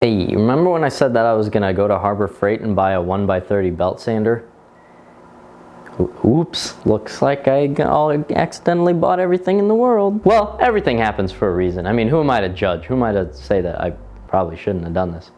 Hey, remember when I said that I was gonna go to Harbor Freight and buy a 1x30 belt sander? Oops, looks like I accidentally bought everything in the world. Well, everything happens for a reason. I mean, who am I to judge? Who am I to say that I probably shouldn't have done this?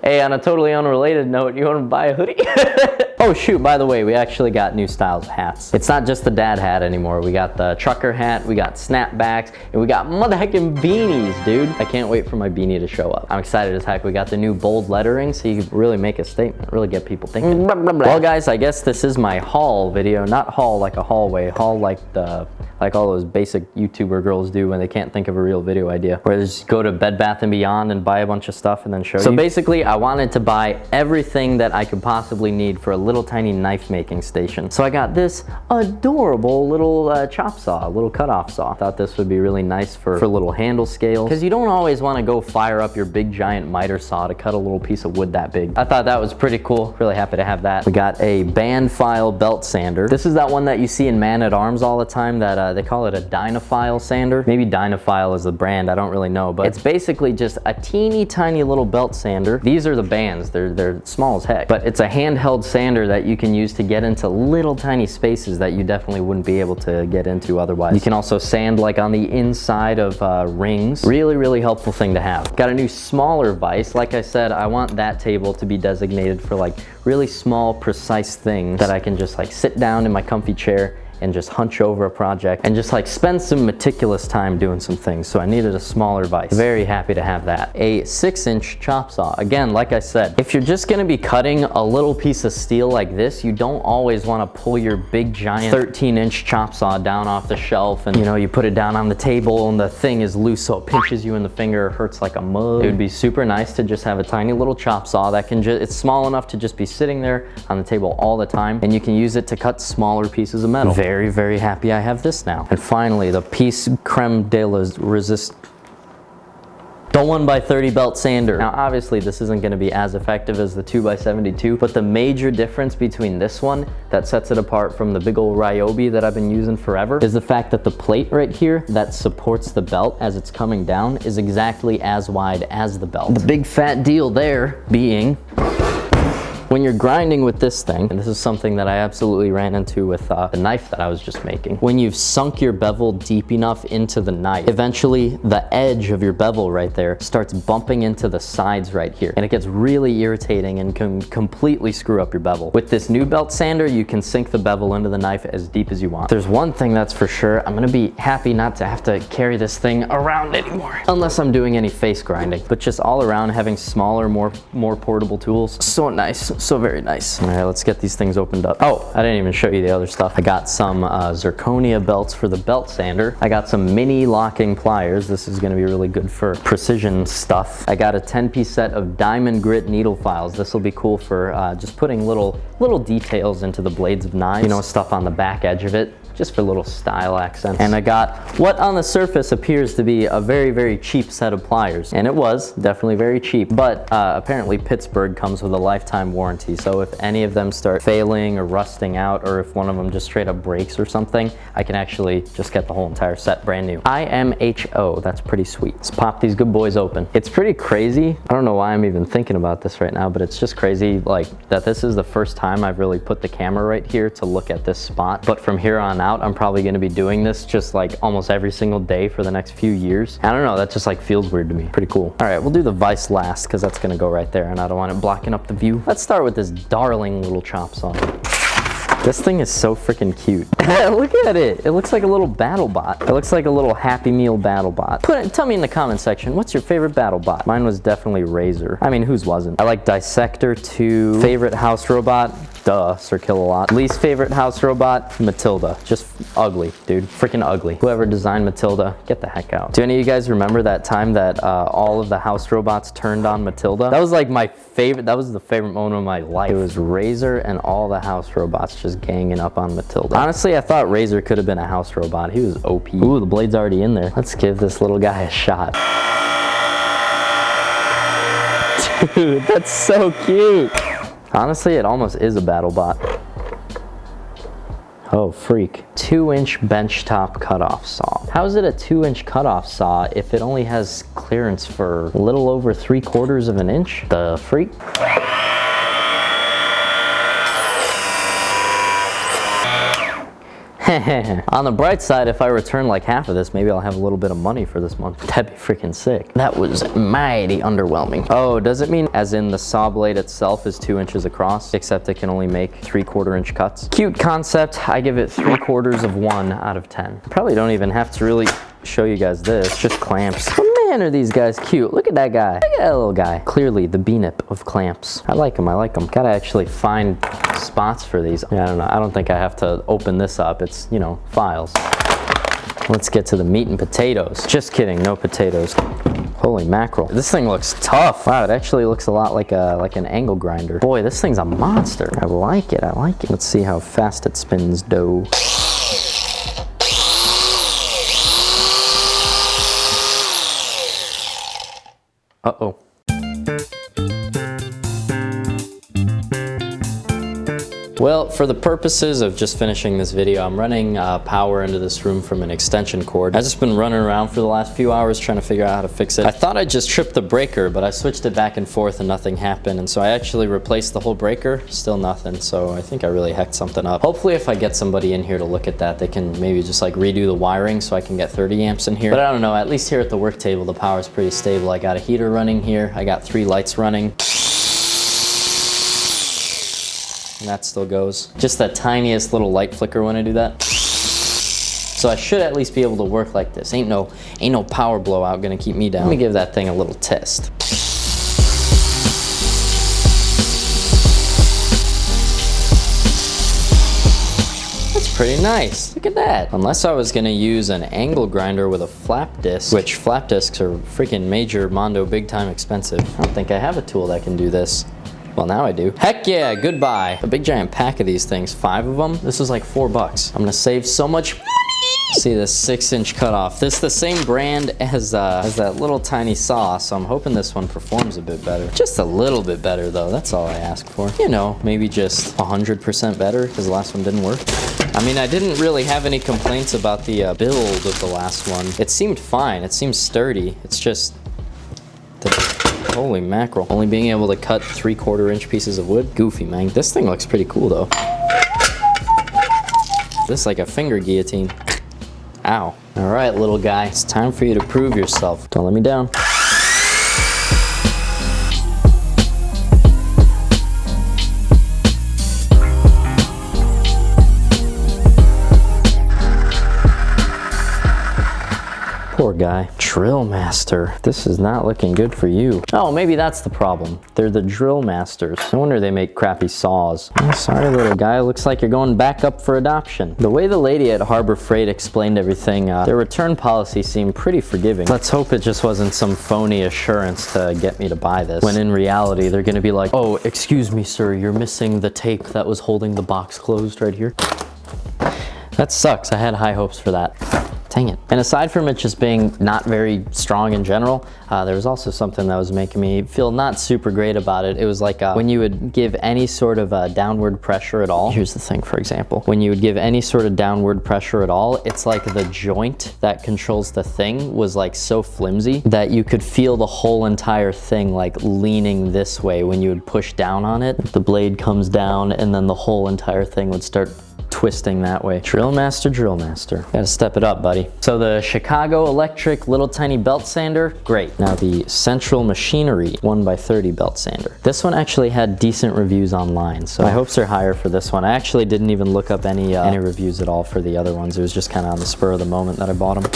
Hey, on a totally unrelated note, you wanna buy a hoodie? Oh shoot, by the way, we actually got new styles of hats. It's not just the dad hat anymore. We got the trucker hat, we got snapbacks, and we got motherfucking beanies, dude. I can't wait for my beanie to show up. I'm excited as heck. We got the new bold lettering, so you can really make a statement, really get people thinking. Well guys, I guess this is my haul video. Not haul like a hallway, haul like all those basic YouTuber girls do when they can't think of a real video idea. Where they just go to Bed Bath & Beyond and buy a bunch of stuff and then show you. So basically, I wanted to buy everything that I could possibly need for a little tiny knife making station. So I got this adorable little chop saw, a little cutoff saw. Thought this would be really nice for little handle scales. Because you don't always want to go fire up your big giant miter saw to cut a little piece of wood that big. I thought that was pretty cool. Really happy to have that. We got a band file belt sander. This is that one that you see in Man at Arms all the time that they call it a Dynafile sander. Maybe Dynafile is the brand, I don't really know, but it's basically just a teeny tiny little belt sander. These are the bands, they're small as heck, but it's a handheld sander that you can use to get into little tiny spaces that you definitely wouldn't be able to get into otherwise. You can also sand like on the inside of rings. Really helpful thing to have. Got a new smaller vise. Like I said, I want that table to be designated for like really small, precise things that I can just like sit down in my comfy chair and just hunch over a project and just like spend some meticulous time doing some things. So I needed a smaller vise. Very happy to have that. A 6-inch chop saw. Again, like I said, if you're just gonna be cutting a little piece of steel like this, you don't always wanna pull your big giant 13-inch chop saw down off the shelf and you put it down on the table and the thing is loose so it pinches you in the finger, hurts like a mug. It would be super nice to just have a tiny little chop saw that can it's small enough to just be sitting there on the table all the time, and you can use it to cut smaller pieces of metal. Very happy I have this now. And finally, the piece creme de la resist. The 1x30 belt sander. Now obviously this isn't going to be as effective as the 2x72, but the major difference between this one that sets it apart from the big old Ryobi that I've been using forever is the fact that the plate right here that supports the belt as it's coming down is exactly as wide as the belt. The big fat deal there being when you're grinding with this thing, and this is something that I absolutely ran into with the knife that I was just making, when you've sunk your bevel deep enough into the knife, eventually the edge of your bevel right there starts bumping into the sides right here, and it gets really irritating and can completely screw up your bevel. With this new belt sander, you can sink the bevel into the knife as deep as you want. There's one thing that's for sure, I'm gonna be happy not to have to carry this thing around anymore, unless I'm doing any face grinding, but just all around having smaller, more portable tools, so nice. So very nice. All right, let's get these things opened up. Oh, I didn't even show you the other stuff. I got some zirconia belts for the belt sander. I got some mini locking pliers. This is gonna be really good for precision stuff. I got a 10-piece set of diamond grit needle files. This will be cool for just putting little details into the blades of knives. Stuff on the back edge of it, just for little style accents. And I got what on the surface appears to be a very cheap set of pliers. And it was definitely very cheap, but apparently Pittsburgh comes with a lifetime warranty. So if any of them start failing or rusting out, or if one of them just straight up breaks or something, I can actually just get the whole entire set brand new. IMHO, that's pretty sweet. Let's pop these good boys open. It's pretty crazy. I don't know why I'm even thinking about this right now, but it's just crazy like that this is the first time I've really put the camera right here to look at this spot. But from here on out, I'm probably gonna be doing this just like almost every single day for the next few years. I don't know, that just like feels weird to me. Pretty cool. All right, we'll do the vise last because that's gonna go right there and I don't want it blocking up the view. Let's start with this darling little chop saw. This thing is so freaking cute. Look at it. It looks like a little battle bot. It looks like a little Happy Meal battle bot. Tell me in the comment section, what's your favorite battle bot? Mine was definitely Razor. I mean, whose wasn't? I like Dissector 2. Favorite house robot? Duh, Sir Kill-A-Lot. Least favorite house robot? Matilda. Just ugly, dude. Freaking ugly. Whoever designed Matilda, get the heck out. Do any of you guys remember that time that all of the house robots turned on Matilda? That was like my favorite, that was the favorite moment of my life. It was Razor and all the house robots just ganging up on Matilda. Honestly, I thought Razor could have been a house robot. He was OP. Ooh, the blade's already in there. Let's give this little guy a shot. Dude, that's so cute. Honestly, it almost is a battle bot. Oh, freak. 2-inch benchtop cutoff saw. How is it a 2-inch cutoff saw if it only has clearance for a little over 3/4 of an inch? The freak? On the bright side, if I return like half of this, maybe I'll have a little bit of money for this month. That'd be freaking sick. That was mighty underwhelming. Oh, does it mean as in the saw blade itself is 2 inches across, except it can only make 3/4 inch cuts? Cute concept. I give it 3/4 of 1 out of 10. Probably don't even have to really show you guys this, just clamps. But man, are these guys cute. Look at that guy. Look at that little guy. Clearly the B-nip of clamps. I like them, I like them. Gotta actually find spots for these. Yeah, I don't know. I don't think I have to open this up. It's, you know, files. Let's get to the meat and potatoes. Just kidding, no potatoes. Holy mackerel. This thing looks tough. Wow, it actually looks a lot like an angle grinder. Boy, this thing's a monster. I like it, I like it. Let's see how fast it spins dough. Uh-oh. Well, for the purposes of just finishing this video, I'm running power into this room from an extension cord. I've just been running around for the last few hours trying to figure out how to fix it. I thought I just tripped the breaker, but I switched it back and forth and nothing happened. And so I actually replaced the whole breaker, still nothing. So I think I really hacked something up. Hopefully if I get somebody in here to look at that, they can maybe just like redo the wiring so I can get 30 amps in here. But I don't know, at least here at the work table, the power is pretty stable. I got a heater running here. I got 3 lights running. And that still goes. Just that tiniest little light flicker when I do that. So I should at least be able to work like this. Ain't no power blowout gonna keep me down. Let me give that thing a little test. That's pretty nice. Look at that. Unless I was gonna use an angle grinder with a flap disc, which flap discs are freaking major mondo big time expensive. I don't think I have a tool that can do this. Well, now I do. Heck yeah, goodbye. A big giant pack of these things, 5 of them. This is like $4. I'm gonna save so much money. See this 6-inch cutoff. This is the same brand as that little tiny saw, so I'm hoping this one performs a bit better. Just a little bit better though, that's all I ask for. You know, maybe just 100% better, because the last one didn't work. I mean, I didn't really have any complaints about the build of the last one. It seemed fine, it seemed sturdy. It's just holy mackerel. Only being able to cut 3/4 inch pieces of wood? Goofy, man. This thing looks pretty cool, though. This is like a finger guillotine. Ow. All right, little guy. It's time for you to prove yourself. Don't let me down. Poor guy. Drill master. This is not looking good for you. Oh, maybe that's the problem. They're the drill masters. No wonder they make crappy saws. Oh, sorry, little guy. Looks like you're going back up for adoption. The way the lady at Harbor Freight explained everything, their return policy seemed pretty forgiving. Let's hope it just wasn't some phony assurance to get me to buy this, when in reality, they're gonna be like, oh, excuse me, sir, you're missing the tape that was holding the box closed right here. That sucks. I had high hopes for that. Dang it. And aside from it just being not very strong in general, there was also something that was making me feel not super great about it. It was like when you would give any sort of downward pressure at all. Here's the thing, for example. When you would give any sort of downward pressure at all, it's like the joint that controls the thing was like so flimsy that you could feel the whole entire thing like leaning this way when you would push down on it. The blade comes down and then the whole entire thing would start twisting that way. Drill master, drill master. Gotta step it up, buddy. So the Chicago Electric little tiny belt sander, great. Now the Central Machinery 1x30 belt sander. This one actually had decent reviews online, so my hopes are higher for this one. I actually didn't even look up any reviews at all for the other ones. It was just kind of on the spur of the moment that I bought them.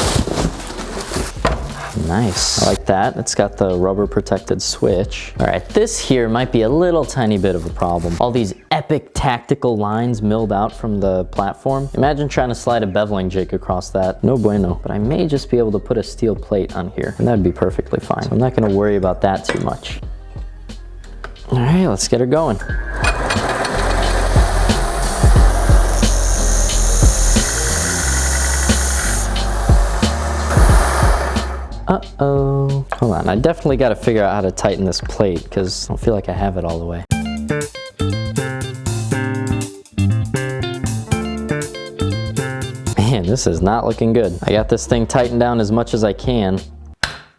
Nice. I like that. It's got the rubber protected switch. All right, this here might be a little tiny bit of a problem. All these epic tactical lines milled out from the platform. Imagine trying to slide a beveling jig across that. No bueno. But I may just be able to put a steel plate on here, and that'd be perfectly fine. So I'm not gonna worry about that too much. All right, let's get her going. Uh-oh. Hold on, I definitely gotta figure out how to tighten this plate because I don't feel like I have it all the way. This is not looking good. I got this thing tightened down as much as I can.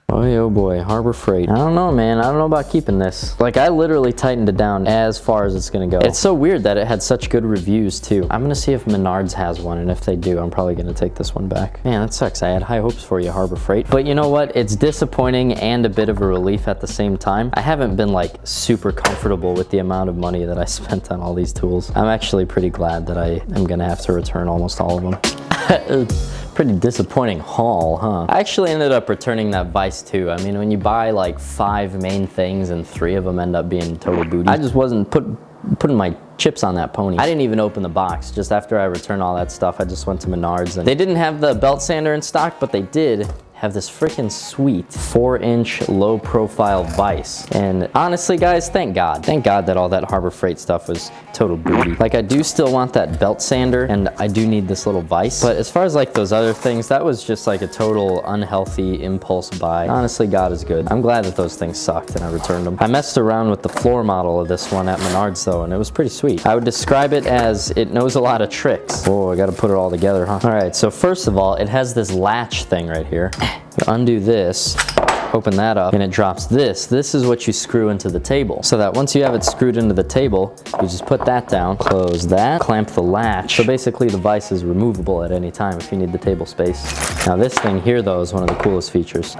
Oh boy, Harbor Freight. I don't know, man. I don't know about keeping this. Like, I literally tightened it down as far as it's gonna go. It's so weird that it had such good reviews too. I'm gonna see if Menards has one, and if they do, I'm probably gonna take this one back. Man, that sucks. I had high hopes for you, Harbor Freight. But you know what? It's disappointing and a bit of a relief at the same time. I haven't been like super comfortable with the amount of money that I spent on all these tools. I'm actually pretty glad that I am gonna have to return almost all of them. Pretty disappointing haul, huh? I actually ended up returning that vise too. I mean, when you buy like 5 main things and 3 of them end up being total booty, I just wasn't putting my chips on that pony. I didn't even open the box. Just after I returned all that stuff, I just went to Menards, and they didn't have the belt sander in stock, but they did have this freaking sweet 4-inch low profile vise. And honestly guys, thank God. Thank God that all that Harbor Freight stuff was total booty. Like, I do still want that belt sander, and I do need this little vise. But as far as like those other things, that was just like a total unhealthy impulse buy. Honestly, God is good. I'm glad that those things sucked and I returned them. I messed around with the floor model of this one at Menards though, and it was pretty sweet. I would describe it as it knows a lot of tricks. Oh, I gotta put it all together, huh? All right, so first of all, it has this latch thing right here. You undo this, open that up, and it drops this. This is what you screw into the table. So that once you have it screwed into the table, you just put that down, close that, clamp the latch. So basically the vise is removable at any time if you need the table space. Now this thing here though is one of the coolest features.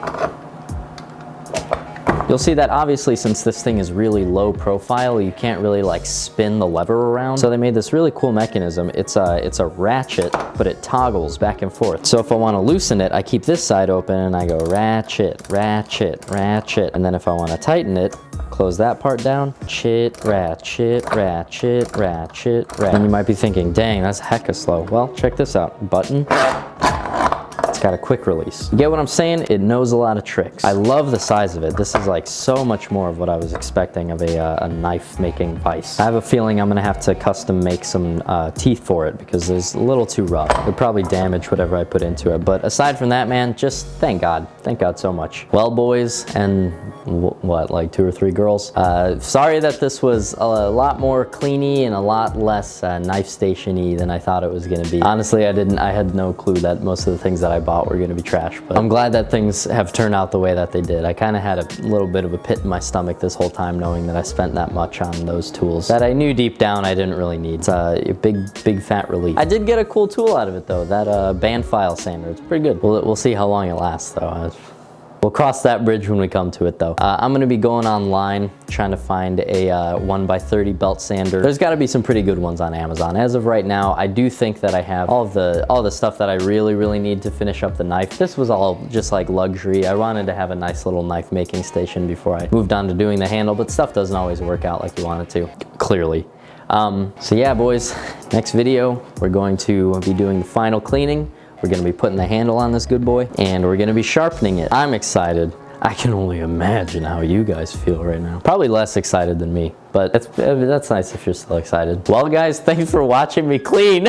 You'll see that obviously, since this thing is really low profile, you can't really like spin the lever around. So they made this really cool mechanism. It's a ratchet, but it toggles back and forth. So if I want to loosen it, I keep this side open and I go ratchet, ratchet, ratchet. And then if I want to tighten it, close that part down, ratchet, ratchet, ratchet, ratchet. And you might be thinking, dang, that's hecka slow. Well, check this out. Button. Got a quick release. You get what I'm saying? It knows a lot of tricks. I love the size of it. This is like so much more of what I was expecting of a knife making vise. I have a feeling I'm gonna have to custom make some teeth for it because it's a little too rough. It'd probably damage whatever I put into it. But aside from that, man, just thank God. Thank God so much. Well, boys, and what, like 2 or 3 girls? Sorry that this was a lot more cleany and a lot less knife station-y than I thought it was gonna be. Honestly, I had no clue that most of the things that I bought were gonna be trash, but I'm glad that things have turned out the way that they did. I kind of had a little bit of a pit in my stomach this whole time knowing that I spent that much on those tools that I knew deep down I didn't really need. It's a big fat relief. I did get a cool tool out of it though, that band file sander. It's pretty good. We'll see how long it lasts though. We'll cross that bridge when we come to it though. I'm gonna be going online trying to find a 1x30 belt sander. There's gotta be some pretty good ones on Amazon. As of right now, I do think that I have all the stuff that I really need to finish up the knife. This was all just like luxury. I wanted to have a nice little knife making station before I moved on to doing the handle, but stuff doesn't always work out like you want it to, clearly. So yeah, boys, next video, we're going to be doing the final cleaning. We're gonna be putting the handle on this good boy, and we're gonna be sharpening it. I'm excited. I can only imagine how you guys feel right now. Probably less excited than me, but that's nice if you're still excited. Well guys, thanks for watching me clean.